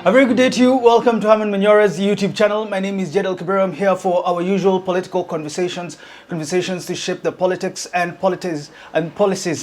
A very good day to you. Welcome to Herman Manyora's YouTube channel. My name is Jedel Kabir. I'm here for our usual political conversations to shape the politics and policies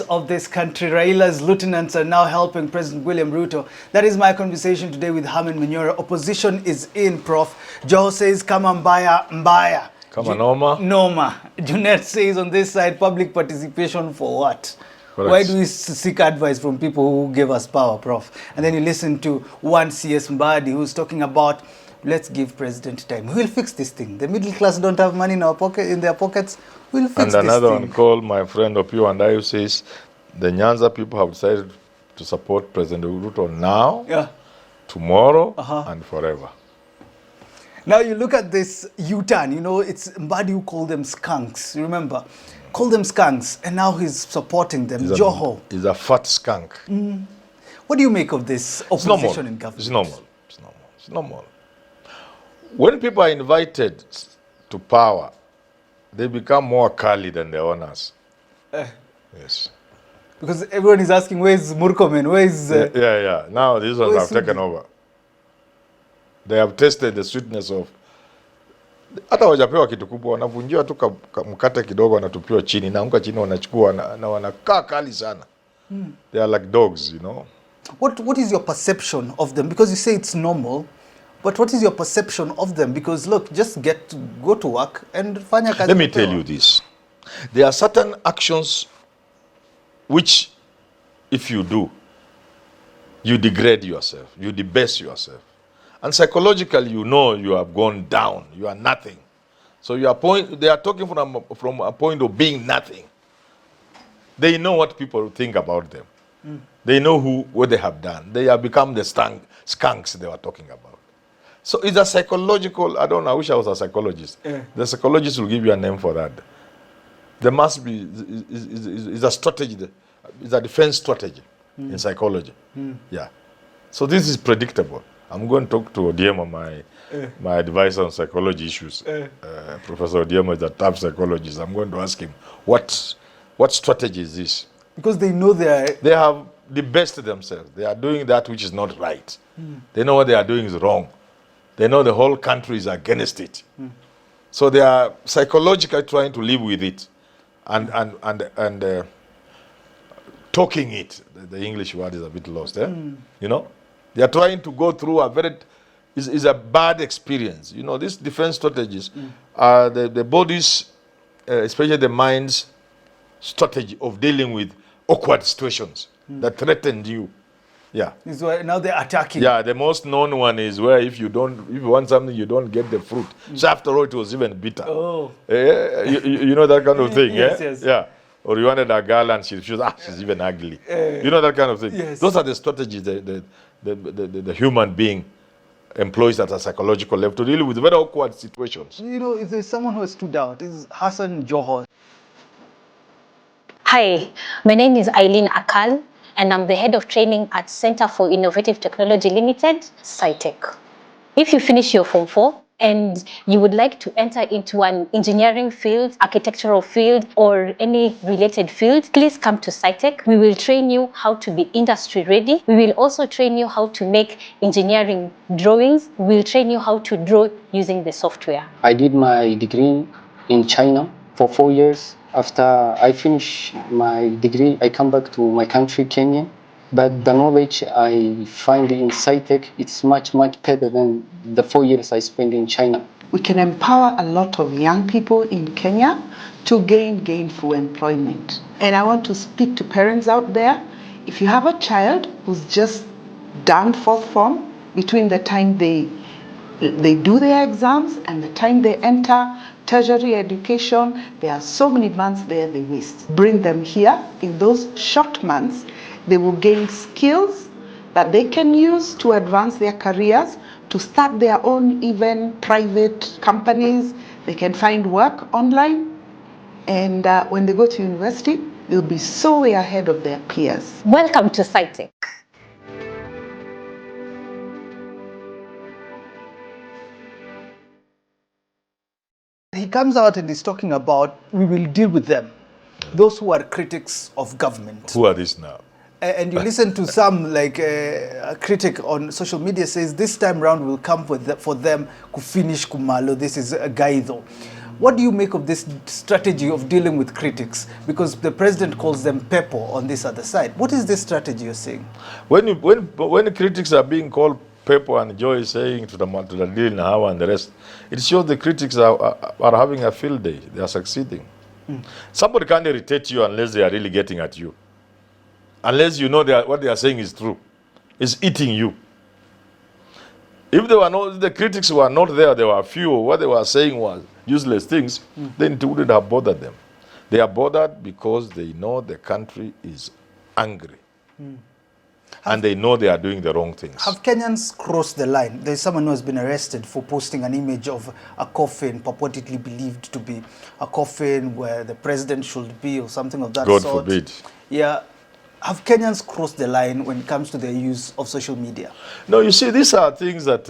of this country. Raila's lieutenants are now helping President William Ruto. That is my conversation today with Herman Manyora. Opposition is in, Prof. Joho says, Kama mbaya, mbaya. Kama noma. Noma. Junet says on this side, public participation for what? Correct. Why do we seek advice from people who gave us power, Prof? And then you listen to one CS Mudavadi who's talking about, let's give president time. We'll fix this thing. The middle class don't have money in their pockets. We'll fix this thing. And another one called my friend Opio and I, who says the Nyanza people have decided to support President Ruto now, tomorrow, and forever. Now you look at this U-turn, you know, it's Mbadi who called them skunks, remember? Called them skunks, and now he's supporting them. Joho. He's a fat skunk. What do you make of this opposition in government? It's normal. It's normal. When people are invited to power, they become more curly than the owners. Yes. Because everyone is asking, where's Murkomen? Where's... Yeah. Now these ones have taken over. They have tasted the sweetness of... Hata wajapewa kitu kubwa, wanavunjiwa tu mkate kidogo, wanatupiwa chini, na unga chini wanachukua na wanakaa kali sana. They are like dogs, you know. What is your perception of them? Because you say it's normal, but what is your perception of them? Because look, just go to work and fanya kazi. Let me tell you this. There are certain actions which, if you do, you degrade yourself, you debase yourself. And psychologically, you know you have gone down. You are nothing. So they are talking from a point of being nothing. They know what people think about them. They know what they have done. They have become the skunks they were talking about. So it's a psychological, I don't know, I wish I was a psychologist. The psychologist will give you a name for that. There must be, it's a strategy, it's a defense strategy in psychology. Yeah. So this is predictable. I'm going to talk to Odiema, my advisor on psychology issues. Professor Odiema is a top psychologist. I'm going to ask him, what strategy is this? Because they know they have debased themselves. They are doing that which is not right. They know what they are doing is wrong. They know the whole country is against it. So they are psychologically trying to live with it and talking it. The English word is a bit lost, you know? They are trying to go through is a bad experience. You know, these defense strategies are the body's, especially the mind's strategy of dealing with awkward situations that threatened you. Yeah. This is why now they're attacking. Yeah, the most known one is where if you want something, you don't get the fruit. So after all, it was even bitter. Oh. You know that kind of thing, yes. Yeah. Or you wanted a girl and she's even ugly. You know that kind of thing. Yes. Those are the strategies the human being employs at a psychological level to deal with very awkward situations. You know, if there's someone who has stood out, it's Hassan Joho. Hi, my name is Eileen Akal, and I'm the head of training at Center for Innovative Technology Limited, SciTech. If you finish your Form 4 and you would like to enter into an engineering field, architectural field, or any related field, please come to SciTech. We will train you how to be industry ready. We will also train you how to make engineering drawings. We will train you how to draw using the software. I did my degree in China for 4 years. After I finish my degree, I come back to my country, Kenya. But the knowledge I find in SciTech, it's much better than the 4 years I spent in China. We can empower a lot of young people in Kenya to gain gainful employment. And I want to speak to parents out there. If you have a child who's just done fourth form, between the time they do their exams and the time they enter tertiary education, there are so many months there they waste. Bring them here. In those short months, they will gain skills that they can use to advance their careers, to start their own even private companies. They can find work online. And when they go to university, they'll be so way ahead of their peers. Welcome to SciTech. He comes out and he's talking about we will deal with them. Those who are critics of government. Who are these now? And you listen to some, like a critic on social media says, this time round will come for them to finish Kumalo. This is a guy though. What do you make of this strategy of dealing with critics? Because the president calls them Pepo on this other side. What is this strategy you're saying? When the critics are being called Pepo and Joy is saying to the deal now and the rest, it shows the critics are having a field day. They are succeeding. Somebody can't irritate you unless they are really getting at you. Unless you know what they are saying is true. It's eating you. If the critics were not there, there were few, what they were saying was useless things, then it wouldn't have bothered them. They are bothered because they know the country is angry. And they know they are doing the wrong things. Have Kenyans crossed the line? There's someone who has been arrested for posting an image of a coffin, purportedly believed to be a coffin where the president should be or something of that God sort. forbid. Yeah. Have Kenyans crossed the line when it comes to the use of social media? No, you see, these are things that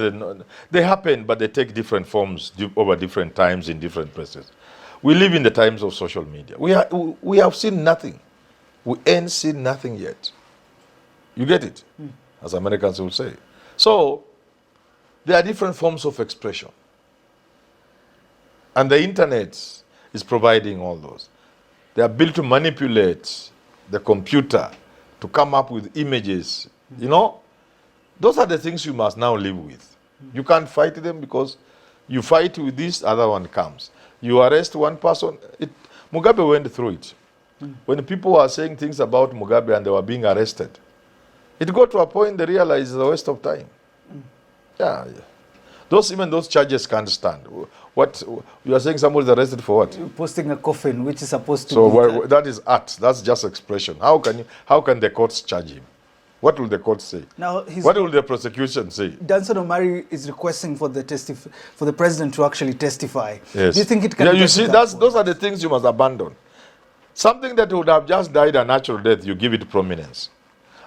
they happen, but they take different forms over different times in different places. We live in the times of social media. We have seen nothing. We ain't seen nothing yet. You get it? As Americans will say. So, there are different forms of expression. And the internet is providing all those. They are built to manipulate the computer, to come up with images. You know? Those are the things you must now live with. You can't fight them because you fight with this, other one comes. You arrest one person. Mugabe went through it. When people were saying things about Mugabe and they were being arrested, it got to a point they realized it's a waste of time. Yeah. Even those charges can't stand. What you are saying? Somebody's arrested for what? Posting a coffin, which is supposed to. So that is art. That's just expression. How can the courts charge him? What will the court say? Now, what will the prosecution say? Danson Omari is requesting for the president to actually testify. Yes. Do you think it can? Yeah, you see, those are the things you must abandon. Something that would have just died a natural death, you give it prominence.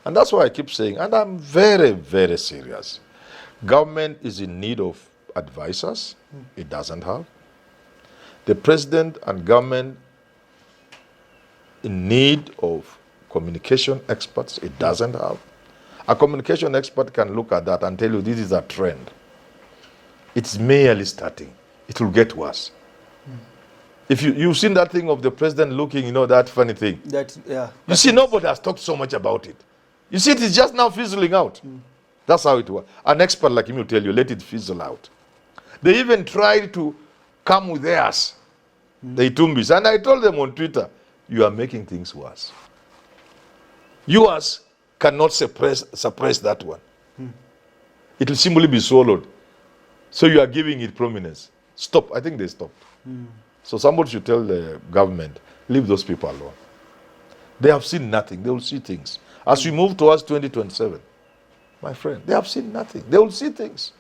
And that's why I keep saying, and I'm very, very serious. Government is in need of advisors. It doesn't have. The president and government in need of communication experts. It doesn't have. A communication expert can look at that and tell you this is a trend. It's merely starting. It will get worse. If you've seen that thing of the president looking, that funny thing. You see, nobody has talked so much about it. You see, it is just now fizzling out. That's how it works. An expert like him will tell you, let it fizzle out. They even tried to come with theirs, the Itumbis. And I told them on Twitter, you are making things worse. Yours cannot suppress that one. It will simply be swallowed. So you are giving it prominence. Stop. I think they stopped. So somebody should tell the government, leave those people alone. They have seen nothing. They will see things. As we move towards 2027, my friend, they have seen nothing. They will see things.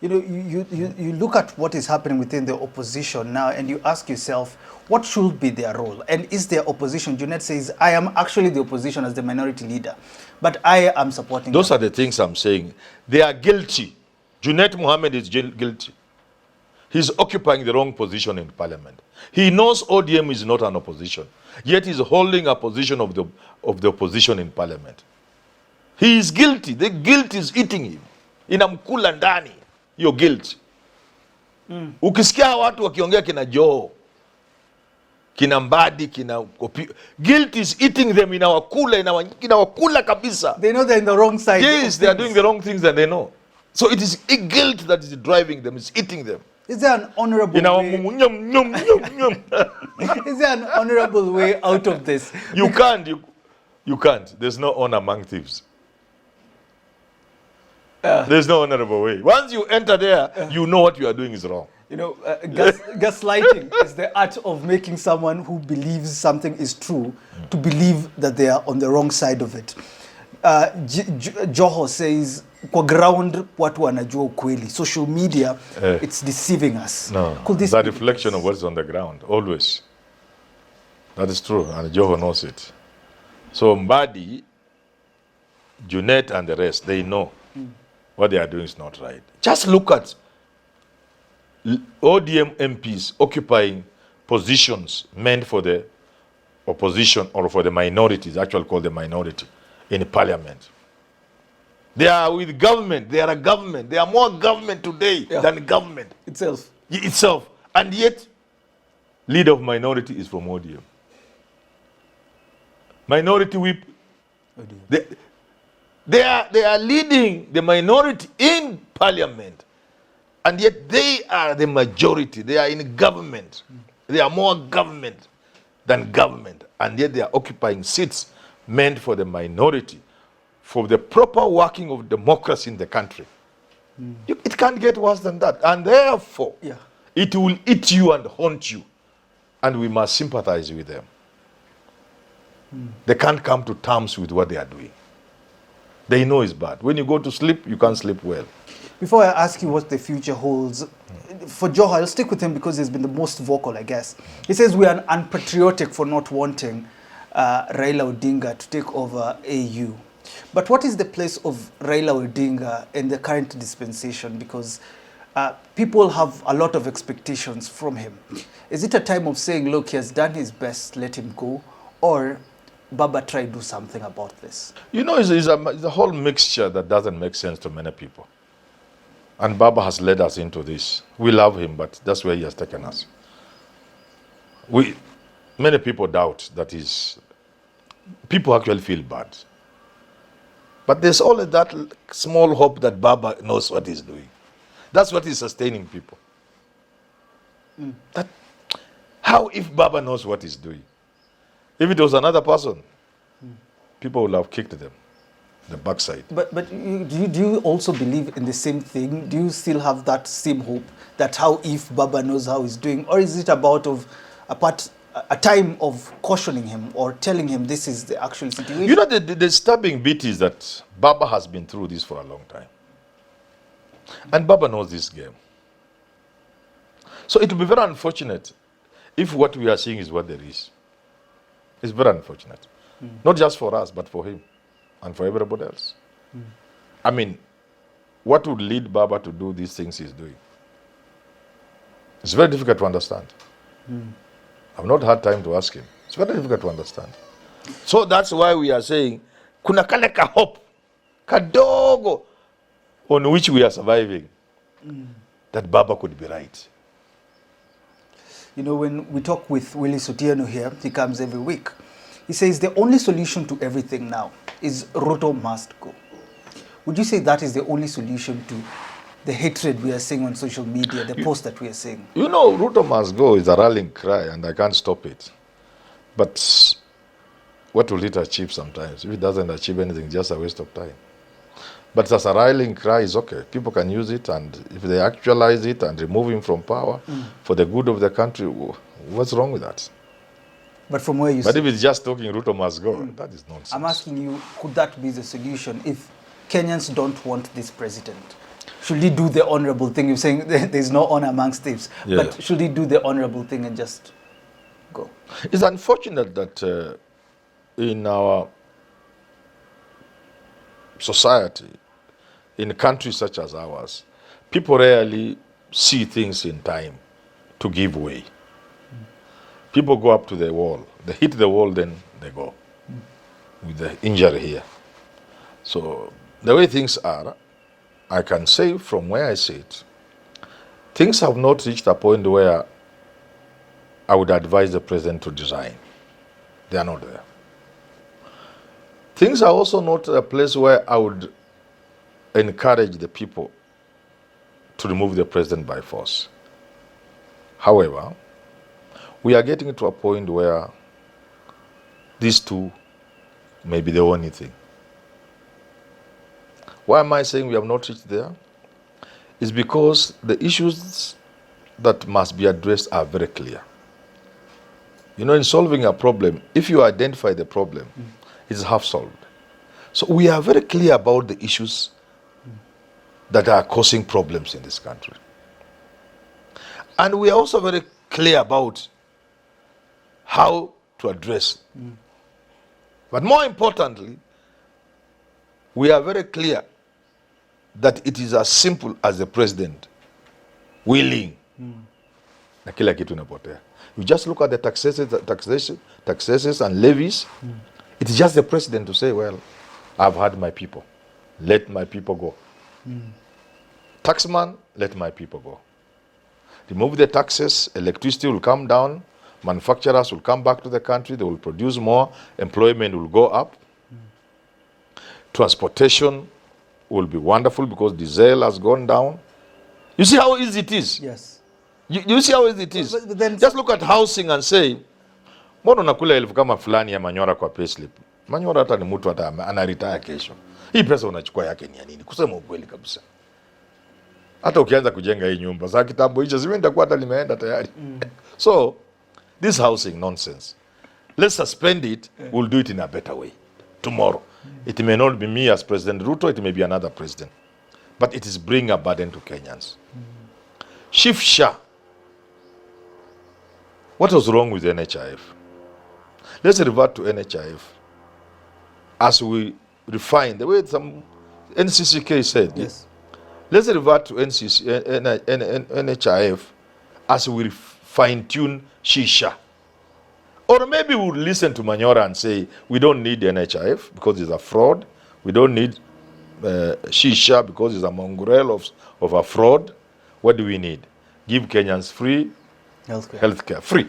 You look at what is happening within the opposition now and you ask yourself, what should be their role? And is their opposition? Junet says, I am actually the opposition as the minority leader, but I am supporting Those them. are the things I'm saying. They are guilty. Junet Mohammed is guilty. He's occupying the wrong position in parliament. He knows ODM is not an opposition, yet he's holding a position of the opposition in parliament. He is guilty. The guilt is eating him. Inamkula ndani. Your guilt. Ukisikia watu wakiongea kina Joho, kina Mbadi, kina Kopi, guilt is eating them, inawakula kabisa. They know they're in the wrong side. Yes, they are doing the wrong things and they know. So it is a guilt that is driving them, it's eating them. Is there an honorable way? Is there an honorable way out of this? You can't. There's no honor among thieves. There's no honorable way. Once you enter there, you know what you are doing is wrong. Gaslighting is the art of making someone who believes something is true to believe that they are on the wrong side of it. Joho says, kwa ground watu wanajua ukweli. Social media, it's deceiving us. No, it's a reflection of what's on the ground, always. That is true, and Joho knows it. So Mbadi, Junet and the rest, they know what they are doing is not right. Just look at ODM MPs occupying positions meant for the opposition or for the minorities, actually called the minority, in parliament. They are with government. They are a government. They are more government today than government itself. And yet, leader of minority is from ODM. Minority whip. They are leading the minority in parliament. And yet they are the majority. They are in government. They are more government than government. And yet they are occupying seats meant for the minority, for the proper working of democracy in the country. It can't get worse than that. And therefore, it will eat you and haunt you. And we must sympathize with them. They can't come to terms with what they are doing. They know it's bad. When you go to sleep, you can't sleep well. Before I ask you what the future holds, for Joho, I'll stick with him because he's been the most vocal, I guess. He says we are unpatriotic for not wanting Raila Odinga to take over AU. But what is the place of Raila Odinga in the current dispensation? Because people have a lot of expectations from him. Is it a time of saying, look, he has done his best, let him go? Or Baba try to do something about this? You know, it's a whole mixture that doesn't make sense to many people. And Baba has led us into this. We love him, but that's where he has taken us. Many people doubt that people actually feel bad. But there's always that small hope that Baba knows what he's doing. That's what is sustaining people. That, how if Baba knows what he's doing? If it was another person, people would have kicked them, the backside. But do you also believe in the same thing? Do you still have that same hope that how if Baba knows how he's doing? Or is it about a time of cautioning him or telling him this is the actual situation? You know, the disturbing bit is that Baba has been through this for a long time. And Baba knows this game. So it will be very unfortunate if what we are seeing is what there is. It's very unfortunate. Not just for us, but for him and for everybody else. I mean, what would lead Baba to do these things he's doing? It's very difficult to understand. I've not had time to ask him. It's very difficult to understand. So that's why we are saying, kuna kale ka hope, kadogo, on which we are surviving, that Baba could be right. You know, when we talk with Willie Sotieno here, he comes every week. He says the only solution to everything now is Ruto must go. Would you say that is the only solution to the hatred we are seeing on social media, the post that we are seeing? You know, Ruto must go is a rallying cry, and I can't stop it. But what will it achieve sometimes? If it doesn't achieve anything, just a waste of time. But as a rallying cry is okay. People can use it, and if they actualize it and remove him from power for the good of the country, what's wrong with that? But from where you But if it's just talking Ruto must go, that is nonsense. I'm asking you, could that be the solution if Kenyans don't want this president? Should he do the honorable thing? You're saying there's no honor amongst thieves. Yeah. But should he do the honorable thing and just go? It's unfortunate that in our society, in countries such as ours, people rarely see things in time to give way. People go up to the wall. They hit the wall, then they go with the injury here. So the way things are, I can say from where I sit, things have not reached a point where I would advise the president to resign. They are not there. Things are also not a place where I would encourage the people to remove the president by force. However, we are getting to a point where these two may be the only thing. Why am I saying we have not reached there? It's because the issues that must be addressed are very clear. You know, in solving a problem, if you identify the problem, it's half solved. So we are very clear about the issues that are causing problems in this country. And we are also very clear about how to address. But more importantly, we are very clear that it is as simple as the president willing. Na kila kitu inapotea. You just look at the taxes and levies. It's just the president to say, well, I've had my people. Let my people go. Taxman, let my people go. Remove the taxes, electricity will come down, manufacturers will come back to the country, they will produce more, employment will go up. Transportation will be wonderful because diesel has gone down. You see how easy it is? Yes. You see how easy it is? But then, just look at housing and say, mbona unakula elfu kama fulani ya Manyora kwa payslip? Manyora hata ni mtu hata anaretire kesho. Hii pesa unachukua yake ni ya nini? Kusema ukweli kabisa. Hata ukianza kujenga hii nyumba za kitambo hicho zimeenda kwa hata limeenda tayari. So this housing nonsense, let's suspend it. We'll do it in a better way tomorrow. It may not be me as President Ruto, it may be another president, but it is bringing a burden to Kenyans. Shift Shah, what was wrong with NHIF? Let's revert to NHIF as we refine the way some NCCK said. yes. Let's revert to NHIF as we fine-tune Shisha. Or maybe we'll listen to Manyora and say, we don't need NHIF because it's a fraud. We don't need Shisha because it's a mongrel of a fraud. What do we need? Give Kenyans free healthcare. Free.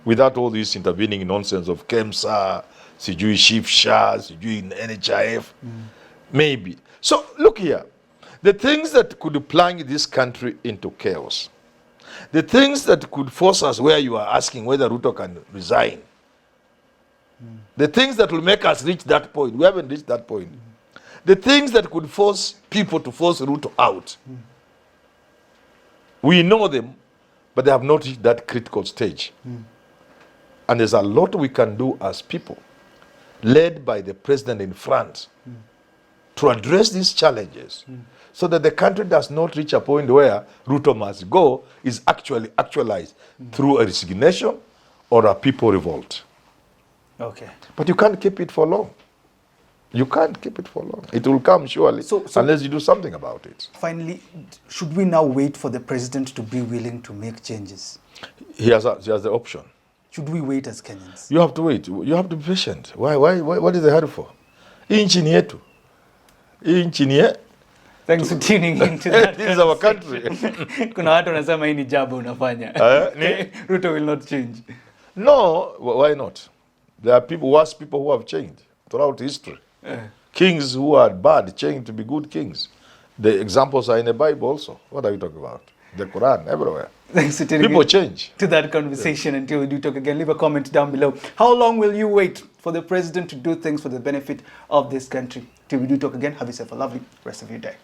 Without all this intervening nonsense of KEMSA, sijui Shisha, sijui NHIF. Maybe. So look here. The things that could plunge this country into chaos, the things that could force us where you are asking whether Ruto can resign, the things that will make us reach that point, we haven't reached that point, the things that could force people to force Ruto out, we know them, but they have not reached that critical stage. And there's a lot we can do as people, led by the president in front, to address these challenges. So that the country does not reach a point where Ruto must go is actually actualized through a resignation or a people revolt. Okay. But you can't keep it for long. You can't keep it for long. It will come surely, So unless you do something about it. finally, should we now wait for the president to be willing to make changes? He has the option. Should we wait as Kenyans? You have to wait. You have to be patient. Why? What is the hurry for? Hii nchi ni yetu. Hii nchi ni yetu. Thanks for tuning into that. This is our country. Kuna watu wanasema hii ni jambo unafanya. Ruto will not change. No, why not? There are worse people who have changed throughout history. Kings who are bad changed to be good kings. The examples are in the Bible also. What are you talking about? The Quran, everywhere. Thanks for tuning People in change. to that conversation. Until we do talk again, leave a comment down below. How long will you wait for the president to do things for the benefit of this country? Till we do talk again, have yourself a lovely rest of your day.